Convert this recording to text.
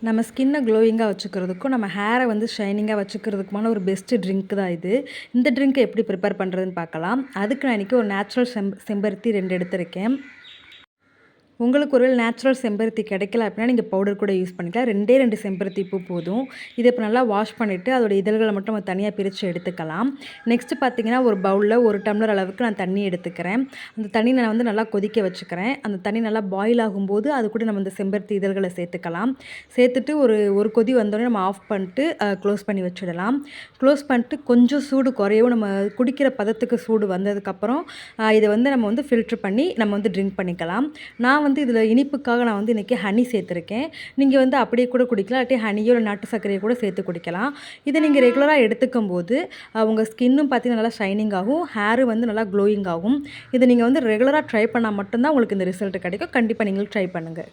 நம்ம ஸ்கின்னை க்ளோயிங்காக வச்சுக்கிறதுக்கும் நம்ம ஹேரை வந்து ஷைனிங்காக வச்சுக்கிறதுக்குமான ஒரு பெஸ்ட்டு ட்ரிங்க் தான் இது. இந்த ட்ரிங்க்கை எப்படி ப்ரிப்பேர் பண்ணுறதுன்னு பார்க்கலாம். அதுக்கு நான் இன்றைக்கி ஒரு நேச்சுரல் செம்பருத்தி 2 எடுத்திருக்கேன். உங்களுக்கு ஒருவேளை நேச்சுரல் செம்பருத்தி கிடைக்கல அப்படின்னா நீங்கள் பவுடர் கூட யூஸ் பண்ணிக்கலாம். 2 செம்பருத்தி பூ போதும். இதை இப்போ நல்லா வாஷ் பண்ணிவிட்டு அதோட இதழ்களை மட்டும் நம்ம தனியாக பிரித்து எடுத்துக்கலாம். நெக்ஸ்ட்டு பார்த்தீங்கன்னா ஒரு பவுலில் 1 டம்ளர் அளவுக்கு நான் தண்ணி எடுத்துக்கிறேன். அந்த தண்ணி நான் வந்து நல்லா கொதிக்க வச்சுக்கிறேன். அந்த தண்ணி நல்லா பாயில் ஆகும்போது அது கூட நம்ம இந்த செம்பருத்தி இதழ்களை சேர்த்துக்கலாம். சேர்த்துட்டு ஒரு கொதி வந்தோடனே நம்ம ஆஃப் பண்ணிட்டு க்ளோஸ் பண்ணி வச்சிடலாம். க்ளோஸ் பண்ணிட்டு கொஞ்சம் சூடு குறையவும் நம்ம குடிக்கிற பதத்துக்கு சூடு வந்ததுக்கப்புறம் இதை வந்து நம்ம வந்து ஃபில்ட்ரு பண்ணி நம்ம வந்து ட்ரிங்க் பண்ணிக்கலாம். நான் வந்து இதில் இனிப்புக்காக நான் வந்து இன்றைக்கி ஹனி சேர்த்துருக்கேன். நீங்கள் வந்து அப்படியே கூட குடிக்கலாம். இல்லாட்டி ஹனியோ இல்லை நாட்டு சர்க்கரையை கூட சேர்த்து குடிக்கலாம். இதை நீங்கள் ரெகுலராக எடுத்துக்கும் போது உங்கள் ஸ்கின்னும் பார்த்திங்கன்னா நல்லா ஷைனிங் ஆகும், ஹேரும் வந்து நல்லா க்ளோயிங் ஆகும். இதை நீங்கள் வந்து ரெகுலராக ட்ரை பண்ணால் மட்டும்தான் உங்களுக்கு இந்த ரிசல்ட் கிடைக்கும். கண்டிப்பாக நீங்களும் ட்ரை பண்ணுங்கள்.